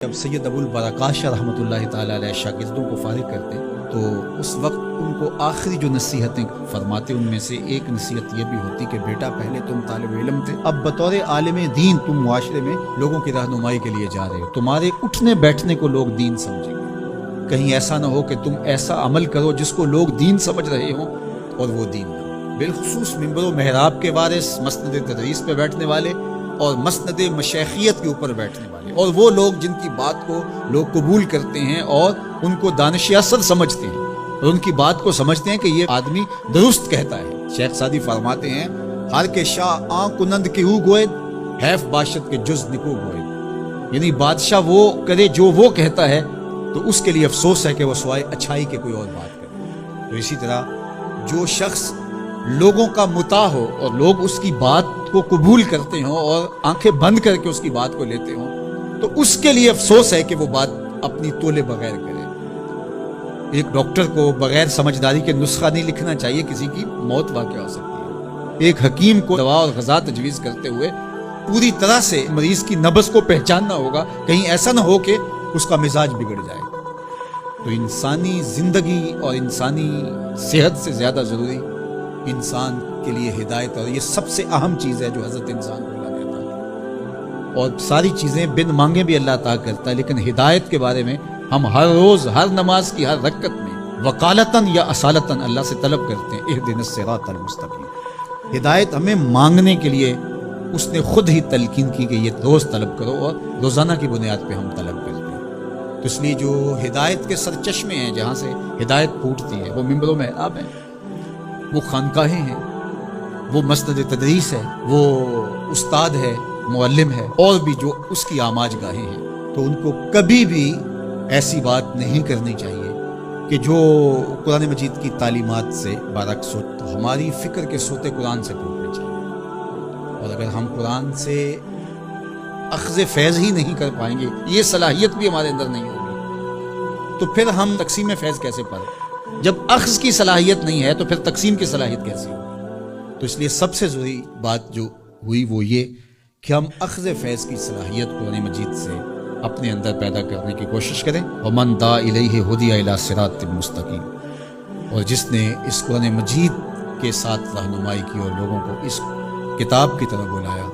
جب سید ابو البرکات شاہ رحمۃ اللہ تعالی علیہ شاگردوں کو فارغ کرتے تو اس وقت ان کو آخری جو نصیحتیں فرماتے ان میں سے ایک نصیحت یہ بھی ہوتی کہ بیٹا پہلے تم طالب علم تھے، اب بطور عالم دین تم معاشرے میں لوگوں کی رہنمائی کے لیے جا رہے ہو، تمہارے اٹھنے بیٹھنے کو لوگ دین سمجھیں گے، کہیں ایسا نہ ہو کہ تم ایسا عمل کرو جس کو لوگ دین سمجھ رہے ہوں اور وہ دین نہ ہو۔ بالخصوص منبر و محراب کے وارث، مسند تدریس پہ بیٹھنے والے اور مسند مشیخیت کے اوپر بیٹھنے والے، اور وہ لوگ جن کی بات کو لوگ قبول کرتے ہیں اور ان کو دانش اثر سمجھتے ہیں اور ان کی بات کو سمجھتے ہیں کہ یہ آدمی درست کہتا ہے۔ شیخ سعدی فرماتے ہیں ہر کے شاہ آن کنند کی ہو گوید حیف باشد کے جز نکو گوید، یعنی بادشاہ وہ کرے جو وہ کہتا ہے تو اس کے لیے افسوس ہے کہ وہ سوائے اچھائی کے کوئی اور بات کرے۔ تو اسی طرح جو شخص لوگوں کا مطاع ہو اور لوگ اس کی بات کو قبول کرتے ہوں اور آنکھیں بند کر کے اس کی بات کو لیتے ہوں تو اس کے لیے افسوس ہے کہ وہ بات اپنی تولے بغیر کرے۔ ایک ڈاکٹر کو بغیر سمجھداری کے نسخہ نہیں لکھنا چاہیے، کسی کی موت واقع ہو سکتی ہے۔ ایک حکیم کو دوا اور غذا تجویز کرتے ہوئے پوری طرح سے مریض کی نبض کو پہچاننا ہوگا، کہیں ایسا نہ ہو کہ اس کا مزاج بگڑ جائے۔ تو انسانی زندگی اور انسانی صحت سے زیادہ ضروری انسان کے لیے ہدایت، اور یہ سب سے اہم چیز ہے جو حضرت انسان کو اللہ دیتا ہے، اور ساری چیزیں بن مانگے بھی اللہ تعالیٰ کرتا ہے، لیکن ہدایت کے بارے میں ہم ہر روز ہر نماز کی ہر رکعت میں وکالتاً یا اصالتاً اللہ سے طلب کرتے ہیں اہدنا الصراط المستقیم۔ ہدایت ہمیں مانگنے کے لیے اس نے خود ہی تلقین کی کہ یہ روز طلب کرو، اور روزانہ کی بنیاد پہ ہم طلب کرتے ہیں۔ تو اس لیے جو ہدایت کے سرچشمے ہیں جہاں سے ہدایت پھوٹتی ہے وہ منبر و محراب ہیں، وہ خانقاہیں ہیں، وہ مسند تدریس ہے، وہ استاد ہے، معلم ہے، اور بھی جو اس کی آماج گاہیں ہیں۔ تو ان کو کبھی بھی ایسی بات نہیں کرنی چاہیے کہ جو قرآن مجید کی تعلیمات سے برعکس ہو، تو ہماری فکر کے سوتے قرآن سے پوچھنے چاہیے، اور اگر ہم قرآن سے اخذ فیض ہی نہیں کر پائیں گے، یہ صلاحیت بھی ہمارے اندر نہیں ہوگی، تو پھر ہم تقسیم فیض کیسے پڑھیں؟ جب اخذ کی صلاحیت نہیں ہے تو پھر تقسیم کی صلاحیت کیسی ہوگی؟ تو اس لیے سب سے ضروری بات جو ہوئی وہ یہ کہ ہم اخذ فیض کی صلاحیت قرآن مجید سے اپنے اندر پیدا کرنے کی کوشش کریں۔ وَمَن دَعَا إِلَيْهِ هُدِيَ إِلَىٰ صِرَاطٍ مُسْتَقِيمٍ، اور جس نے اس قرآن مجید کے ساتھ رہنمائی کی اور لوگوں کو اس کتاب کی طرف بلایا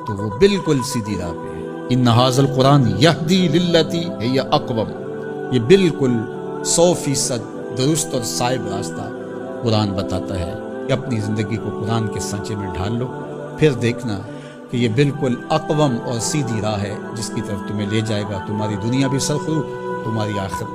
تو وہ بالکل سیدھی راہ پہ ہے۔ إِنَّ هَٰذَا الْقُرْآنَ يَهْدِي لِلَّتِي هِيَ أَقْوَمُ، یہ بالکل 100% درست اور صائب راستہ قرآن بتاتا ہے کہ اپنی زندگی کو قرآن کے سانچے میں ڈھال لو، پھر دیکھنا کہ یہ بالکل اقوم اور سیدھی راہ ہے جس کی طرف تمہیں لے جائے گا، تمہاری دنیا بھی سرخرو، تمہاری آخرت